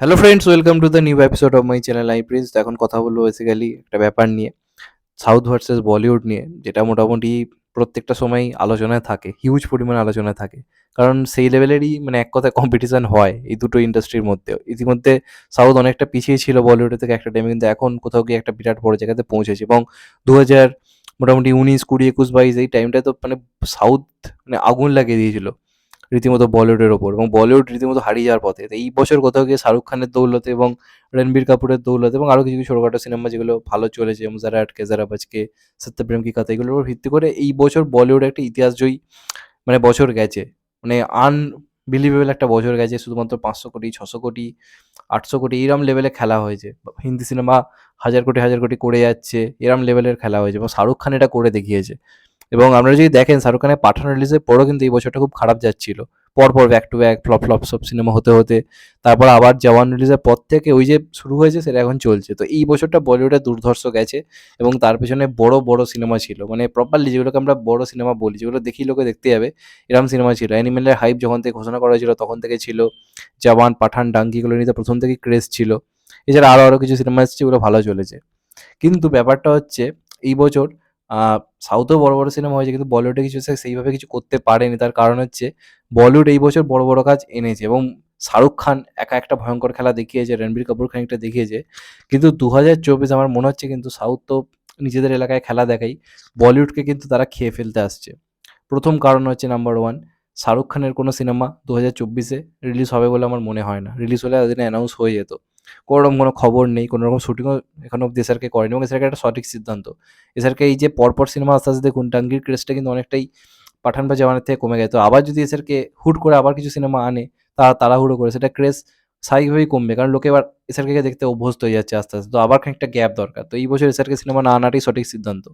Hello friends, welcome to the new episode of my channel I Prince. এখন কথা বলবো basically একটা ব্যাপার নিয়ে, সাউথ ভার্সেস বলিউড নিয়ে, যেটা মোটামুটি প্রত্যেকটা সময়ই আলোচনায় থাকে, হিউজ পরিমাণে আলোচনায় থাকে। কারণ সেই লেভেলেরই মানে এক কথায় কম্পিটিশন হয় এই দুটো ইন্ডাস্ট্রির মধ্যে। ইতিমধ্যে সাউথ অনেকটা পিছিয়ে ছিল বলিউডের থেকে একটা টাইমে, কিন্তু এখন কোথাও গিয়ে একটা বিরাট বড় জায়গাতে পৌঁছেছে। এবং 2000 মোটামুটি 19, 20, 21, 22 এই টাইমটায় তো মানে সাউথ মানে আগুন লাগিয়ে দিয়েছিল রীতিমতো বলিউডের ওপর, এবং বলিউড রীতিমতো হারিয়ে যাওয়ার পথে। তো এই বছর কোথাও গিয়ে শাহরুখ খানের দৌলতে এবং রণবীর কাপুরের দৌলতে এবং আরও কিছু কিছু ছোটোখাটো সিনেমা যেগুলো ভালো চলেছে, যেমন যারা আটকে যারা বাজকে, সত্যপ্রেম কি কথা, এগুলোর উপর ভিত্তি করে এই বছর বলিউড একটা ইতিহাসজয়ী মানে বছর গেছে। মানে আনবিলিভেবল একটা বছর গেছে। শুধুমাত্র 500 কোটি, 600 কোটি, 800 কোটি এরম লেভেলে খেলা হয়েছে। হিন্দি সিনেমা 1000 কোটি 1000 কোটি করে যাচ্ছে, এরম লেভেলের খেলা হয়েছে এবং শাহরুখ খান এটা করে দেখিয়েছে। এবং আপনারা যদি দেখেন শাহরুখ খানের পাঠান রিলিজের পরও কিন্তু এই বছরটা খুব খারাপ যাচ্ছিল। পরপর back to back flop flop সব সিনেমা হতে হতে তারপর আবার জওয়ান রিলিজের পর থেকে ওই যে শুরু হয়েছে সেটা এখন চলছে। তো এই বছরটা বলিউডে দুর্ধর্ষ গেছে এবং তার পেছনে বড় বড় সিনেমা ছিল, মানে প্রপারলি যেগুলোকে আমরা বড় সিনেমা বলি, যেগুলো দেখি লোকে দেখতে যাবে, এরকম সিনেমা ছিল। অ্যানিমেলের হাইপ যখন থেকে ঘোষণা করা হয়েছিল তখন থেকে ছিল। জওয়ান, পাঠান, ডাঙ্কি এগুলো নিয়ে তো প্রথম থেকেই ক্রেজ ছিল। এছাড়া আরও কিছু সিনেমা এসেছে, যেগুলো ভালো চলেছে। কিন্তু ব্যাপারটা হচ্ছে এই বছর আ সাউথেও বড়, বড় সিনেমা হয়েছে, কিন্তু বলিউডে কিছু সেইভাবে কিছু করতে পারেনি। তার কারণ হচ্ছে বলিউড এই বছর বড়, বড় কাজ এনেছে এবং শাহরুখ খান একা একটা ভয়ঙ্কর খেলা দেখিয়েছে, রণবীর কাপুর খানিকটা দেখিয়েছে। কিন্তু 2024 আমার মনে হচ্ছে কিন্তু সাউথ তো নিজেদের এলাকায় খেলা দেখায়, বলিউডকে কিন্তু তারা খেয়ে ফেলতে আসছে। প্রথম কারণ হচ্ছে নাম্বার 1, শাহরুখ খানের কোনো সিনেমা 2024 রিলিজ হবে বলে আমার মনে হয় না। রিলিজ হলে এতদিনে অ্যানাউন্স হয়ে যেত। কোনোরকম কোনো খবর নেই, কোনোরকম শুটিংও এখনো অব্দি এসআরকে করেনি এবং এসআরকে একটা সঠিক সিদ্ধান্ত। এসআরকে এই যে পরপর সিনেমা আস্তে, আস্তে দেখুন টাঙ্গির ক্রেজটা কিন্তু অনেকটাই পাঠান বা জওয়ানের থেকে কমে গেছে। তো আবার যদি এসআরকে হুট করে আবার কিছু সিনেমা আনে তাড়াহুড়ো করে, সেটা ক্রেজ স্বাভাবিকভাবেই কমবে। কারণ লোকে এবার এসআরকে দেখতে অভ্যস্ত হয়ে যাচ্ছে আস্তে, আস্তে। তো আবার খানিকটা গ্যাপ দরকার। তো এই বছর এসআরকে সিনেমা না আনাটাই সঠিক সিদ্ধান্ত।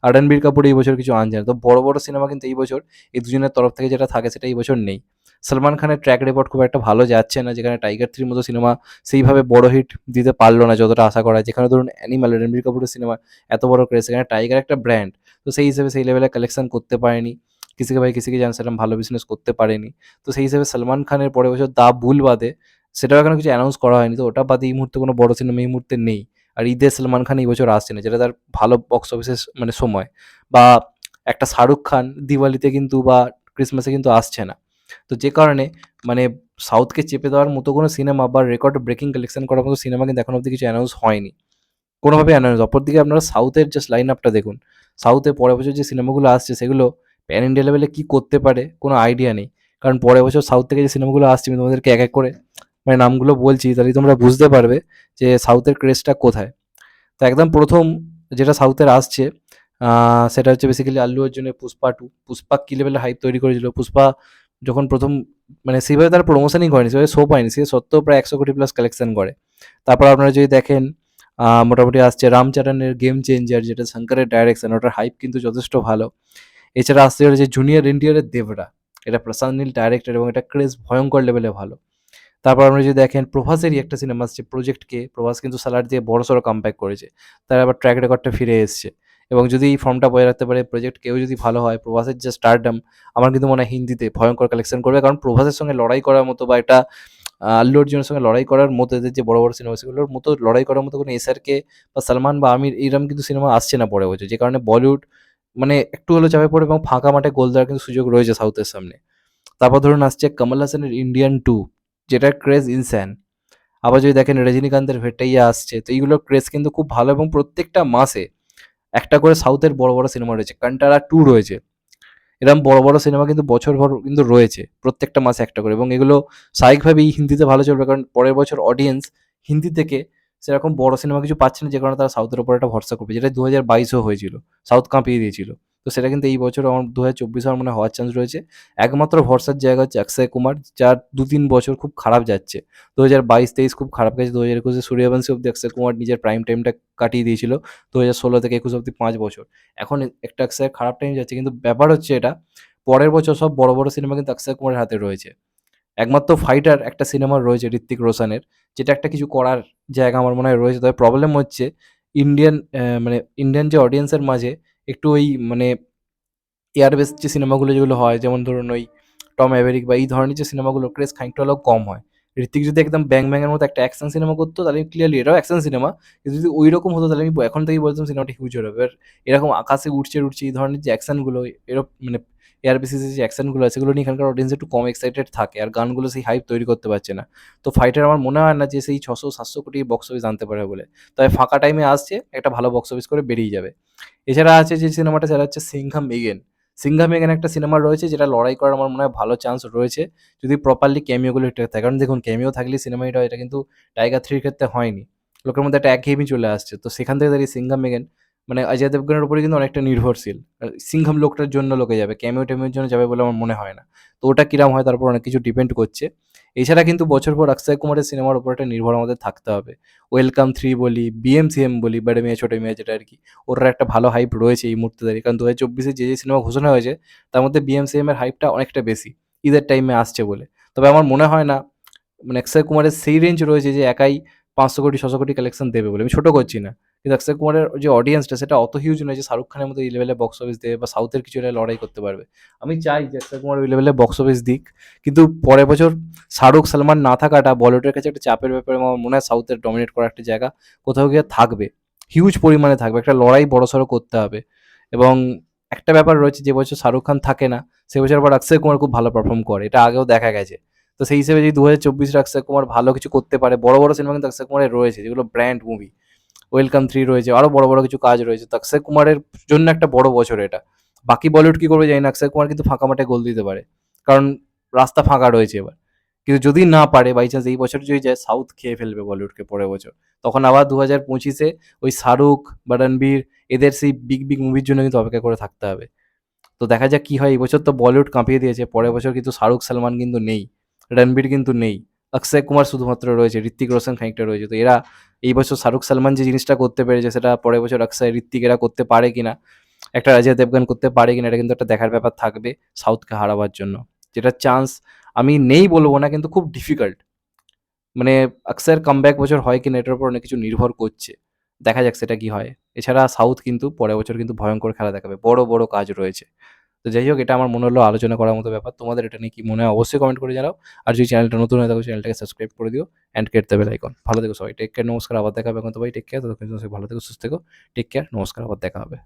আর রণবীর কাপুর এই বছর কিছু আনছে না। তো বড়, বড় সিনেমা কিন্তু এই বছর এই দুজনের তরফ থেকে যেটা থাকে সেটা এই বছর নেই। সলমান খানের ট্র্যাক রেকর্ড খুব একটা ভালো যাচ্ছে না, যেখানে টাইগার 3 মতো সিনেমা সেইভাবে বড় হিট দিতে পারল না যতটা আশা করা হয়। যেখানে ধরুন অ্যানিমাল, রণবীর কাপুরের সিনেমা এত বড় ক্রেজ, সেখানে টাইগার একটা ব্র্যান্ড। তো সেই হিসেবে সেই লেভেলে কালেকশন করতে পারেনি। কিসি কে ভাই কিসি কি জান সেরকম ভালো বিজনেস করতে পারেনি। তো সেই হিসেবে সলমান খানের পরের বছর দা বুল বাদে সেটাও এখনো কিছু অ্যানাউন্স করা হয়নি। তো ওটা বাদে এই মুহূর্তে কোনো বড় সিনেমা এই মুহূর্তে নেই। আর ঈদে সলমান খান এই বছর আসছে না, যেটা তার ভালো বক্স অফিসের মানে সময়। বা একটা শাহরুখ খান দিওয়ালিতে কিন্তু বা ক্রিসমাসে কিন্তু আসছে না। তো যে কারণে মানে সাউথকে চেপে দেওয়ার মতো কোনো সিনেমা বা রেকর্ড ব্রেকিং কালেকশন করার মতো সিনেমা কিন্তু এখন অব্দি কিছু অ্যানাউন্স হয়নি। কোনোভাবেই অ্যানাউন্স। অপরদিকে আপনারা সাউথের জাস্ট লাইন আপটা দেখুন। সাউথে পরের বছর যে সিনেমাগুলো আসছে সেগুলো প্যান ইন্ডিয়া লেভেলে কী করতে পারে কোনো আইডিয়া নেই। কারণ পরের বছর সাউথ থেকে যে সিনেমাগুলো আসছে আমি তোমাদেরকে এক এক করে মানে নামগুলো বলছি, তাহলেই তোমরা বুঝতে পারবে যে সাউথের ক্রেজটা কোথায়। তো একদম প্রথম যেটা সাউথের আসছে সেটা হচ্ছে বেসিক্যালি আল্লু অর্জুনের 'পুষ্পা টু'। 'পুষ্পা' কী লেভেলের হাইপ তৈরি করেছিল। 'পুষ্পা' যখন প্রথম মানে সেভাবে তারা প্রমোশনই করেনি, সেভাবে শো পায়নি। সে সত্ত্বেও প্রায় 100 কোটি প্লাস কালেকশন করে। তারপর আপনারা যদি দেখেন মোটামুটি আসছে 'রামচরণের গেম চেঞ্জার', যেটা শঙ্করের ডাইরেকশন, ওটার হাইপ কিন্তু যথেষ্ট ভালো। এছাড়া আসতে চলেছে জুনিয়র এনটিআরের 'দেবরা'। এটা প্রশান্ত নীল ডাইরেক্টর এবং এটা ক্রেজ ভয়ঙ্কর লেভেলে ভালো। তারপর আপনি যদি দেখেন প্রভাসেরই একটা সিনেমা আসছে 'প্রজেক্ট কে'। প্রভাস কিন্তু 'সালার' দিয়ে বড়সড় কামব্যাক করেছে। তার আবার ট্র্যাক রেকর্ডটা ফিরে এসছে এবং যদি এই ফর্মটা বজায় রাখতে পারে 'প্রজেক্ট কে'ও যদি ভালো হয়, প্রভাসের যে স্টারডম আমার কিন্তু মনে হয় হিন্দিতে ভয়ঙ্কর কালেকশন করবে। কারণ প্রভাসের সঙ্গে লড়াই করার মতো বা এটা আল্লু অর্জুনের সঙ্গে লড়াই করার মতো, এদের যে বড়, বড় সিনেমা সেগুলোর মতো লড়াই করার মতো কোনো এসআরকে বা সালমান বা আমির এইরকম কিন্তু সিনেমা আসছে না পরের বছর। যে কারণে বলিউড মানে একটু হলেও চাপে পড়বে এবং ফাঁকা মাঠে গোল দেওয়ার কিন্তু সুযোগ রয়েছে সাউথের সামনে। তারপর ধরুন আসছে কমল হাসানের 'ইন্ডিয়ান টু', যেটার ক্রেজ ইনস্যান। আবার যদি দেখেন রজনীকান্তের 'ভেটাইয়া' আসছে। তো এইগুলোর ক্রেজ কিন্তু খুব ভালো এবং প্রত্যেকটা মাসে একটা করে সাউথের বড়, বড় সিনেমা রয়েছে। 'কান্টারা 2' রয়েছে। এরকম বড়, বড় সিনেমা কিন্তু বছরভর কিন্তু রয়েছে। প্রত্যেকটা মাসে একটা করে এবং এগুলো স্বাভাবিকভাবেই হিন্দিতে ভালো চলবে। কারণ পরের বছর অডিয়েন্স হিন্দি থেকে সেরকম বড় সিনেমা কিছু পাচ্ছে না, যে কারণে তারা সাউথের উপর একটা ভরসা করবে। যেটা 2022 এও হয়েছিল। সাউথ কাঁপিয়ে দিয়েছিল। তো সেটা কিন্তু এই বছর আমার 2024 আমার মনে হয় হওয়ার চান্স রয়েছে। একমাত্র ভরসার জায়গা হচ্ছে অক্ষয় কুমার, যার ২-৩ বছর খুব খারাপ যাচ্ছে। 2022-23 খুব খারাপ গেছে। 2021 এ 'সূর্যবংশী' অব্দি অক্ষয় কুমার নিজের প্রাইম টাইমটা কাটিয়ে দিয়েছিল। 2016 থেকে 21 অব্দি 5 বছর। এখন একটা অক্ষয়ের খারাপ টাইম যাচ্ছে, কিন্তু ব্যাপার হচ্ছে এটা পরের বছর সব বড়, বড় সিনেমা কিন্তু অক্ষয় কুমারের হাতে রয়েছে। একমাত্র ফাইটার একটা সিনেমা রয়েছে ঋত্বিক রোশনের, যেটা একটা কিছু করার জায়গা আমার মনে হয় রয়েছে। তবে প্রবলেম হচ্ছে মানে ইন্ডিয়ান যে অডিয়েন্সের মাঝে একটু ওই মানে এয়ার বেস যে সিনেমাগুলো যেগুলো হয়, যেমন ধরুন ওই টম অ্যাভেরিক বা এই ধরনের যে সিনেমাগুলো ক্রেজ খানিকটা হলেও কম হয়। ঋত্বিক যদি একদম ব্যাং ব্যাংয়ের মতো একটা অ্যাকশন সিনেমা করতো তাহলে ক্লিয়ারলি এটাও অ্যাকশন সিনেমা, কিন্তু যদি ওইরকম হতো তাহলে আমি এখন থেকেই বলতাম সিনেমাটা হিউজ হয়ে যাবে। এবার এরকম আকাশে উড়ছে উড়ছে এই ধরনের যে অ্যাকশনগুলো, মানে এয়ার বেসিসে যে অ্যাকশনগুলো আছে সেগুলো নিয়ে এখানকার অডিয়েন্স একটু কম এক্সাইটেড থাকে, আর গানগুলো সেই হাইপ তৈরি করতে পারছে না। তো ফাইটার আমার মনে হয় না যে সেই 600-700 কোটি বক্স অফিস আনতে পারে বলে। তবে ফাঁকা টাইমে আসছে, একটা ভালো বক্স অফিস করে বেরিয়ে যাবে। এছাড়া আছে যে সিনেমাটা, সেটা হচ্ছে সিংঘাম এগেন। সিংঘাম এগেন একটা সিনেমা রয়েছে যেটা লড়াই করার আমার মনে হয় ভালো চান্স রয়েছে, যদি প্রপারলি ক্যামিওগুলো ঠিকঠাক থাকে। কারণ দেখুন ক্যামিও থাকলেই সিনেমা হিট হয়, এটা কিন্তু টাইগার 3 এর ক্ষেত্রে হয়নি। লোকের মধ্যে একটা একঘেয়েমি চলে আসছে। তো সেখান থেকে দাঁড়িয়ে সিংঘাম এগেন মানে অজয় দেবগনের উপরে কিন্তু অনেকটা নির্ভরশীল। সিংঘাম লোকটার জন্য লোকে যাবে। ক্যামিও-ট্যামিওর জন্য যাবে বলে আমার মনে হয় না। তো ওটা কিরাম হয় তার উপর অনেক কিছু ডিপেন্ড করছে। এছাড়া কিন্তু বছর পর অক্ষয় কুমারের সিনেমার উপর একটা নির্ভর আমাদের থাকতে হবে। ওয়েলকাম 3 বলি, বিএমসিএম বলি, বড় মিয়াঁ ছোট মিয়াঁ যেটা আরকি। ওটার একটা ভালো হাইপ রয়েছে এই মুহূর্তে দাঁড়িয়ে। কারণ ২০২৪ এ যে সিনেমা ঘোষণা হয়েছে তার মধ্যে বিএমসিএম এর হাইপটা অনেকটা বেশি। ঈদের টাইমে আসছে বলে। তবে আমার মনে হয় না মানে অক্ষয় কুমারের সেই রেঞ্জ রয়েছে যে একাই ৫০০ কোটি ৬০০ কোটি কালেকশন দেবে বলে। আমি ছোট করছি না। কিন্তু অক্ষয় কুমারের যে অডিয়েন্সটা সেটা অত হিউজ নয় যে শাহরুখ খানের মতো এই লেভেলে বক্স অফিস দেবে বা সাউথের কিছু একটা লড়াই করতে পারবে। আমি চাই যে অক্ষয় কুমার ওই লেভেলে বক্স অফিস দিক। কিন্তু পরের বছর শাহরুখ, সালমান না থাকাটা বলিউডের কাছে একটা চাপের ব্যাপার এবং আমার মনে হয় সাউথের ডমিনেট করার একটা জায়গা কোথাও গিয়ে থাকবে। হিউজ পরিমাণে থাকবে। একটা লড়াই বড়সড় করতে হবে। এবং একটা ব্যাপার রয়েছে, যে বছর শাহরুখ খান থাকে না, সে বছর আবার অক্ষয় কুমার খুব ভালো পারফর্ম করে। এটা আগেও দেখা গেছে। তো সেই হিসেবে যদি ২০২৪ এ অক্ষয় কুমার ভালো কিছু করতে পারে, বড়, বড় সিনেমা কিন্তু অক্ষয় কুমারের রয়েছে যেগুলো ব্র্যান্ড মুভি। ওয়েলকাম 3 রয়েছে, আরো বড়, বড় কিছু কাজ রয়েছে। তো অক্ষয় কুমারের জন্য একটা বড় বছর এটা। বাকি বলিউড কি করবে জানি না। অক্ষয় কুমার কিন্তু ফাঁকা মাঠে গোল দিতে পারে। কারণ রাস্তা ফাঁকা রয়েছে এবার। কিন্তু যদি না পারে, বাই চান্স এই বছর যদি যায়, সাউথ খেয়ে ফেলবে বলিউডকে পরের বছর। তখন আবার ২০২৫ এ ওই শাহরুখ বা রণবীর এদের সেই বিগ, বিগ মুভির জন্য কিন্তু অপেক্ষা করে থাকতে হবে। তো দেখা যাক কি হয়। এই বছর তো বলিউড কাঁপিয়ে দিয়েছে। পরের বছর কিন্তু শাহরুখ, সালমান কিন্তু নেই। রণবীর কিন্তু নেই। অক্ষয় কুমার শুধুমাত্র রয়েছে। ঋত্বিক রোশন খানিকটা রয়েছে। তো এরা এই বছর শাহরুখ, সালমান যে জিনিসটা করতে পেরেছে সেটা পরের বছর অক্ষয়, ঋত্বিক এরা করতে পারে কিনা? একটা অজয় দেবগন করতে পারে কিনা? এটা কিন্তু একটা দেখার ব্যাপার থাকবে সাউথকে হারাবার জন্য। যেটার চান্স আমি নেই বলব না, কিন্তু খুব ডিফিকাল্ট। মানে অক্ষয়ের কামব্যাক বছর হয় কিনা এটার উপর অনেক কিছু নির্ভর করছে। দেখা যাক সেটা কি হয়। এছাড়া সাউথ কিন্তু পরের বছর কিন্তু ভয়ঙ্কর খেলা দেখাবে। বড়, বড় কাজ রয়েছে। তো যাই হোক, এটা আমার মনে হলো আলোচনা করার মতো ব্যাপার। তোমাদের এটা নিয়ে কি মনে হয় অবশ্যই কমেন্ট করে জানাও। আর যদি চ্যানেলটা নতুন হয়ে থাকো চ্যানেলটাকে সাবস্ক্রাইব করে দিও and hit the bell icon. ভালো থেকো সবাই। টেক কেয়ার, নমস্কার। আবার দেখা হবে এখন তো ভাই। Take care. ততক্ষণ তোমরা সবাই ভালো থেকো, সুস্থ থেকো। টেক কেয়ার, নমস্কার। আবার দেখা হবে।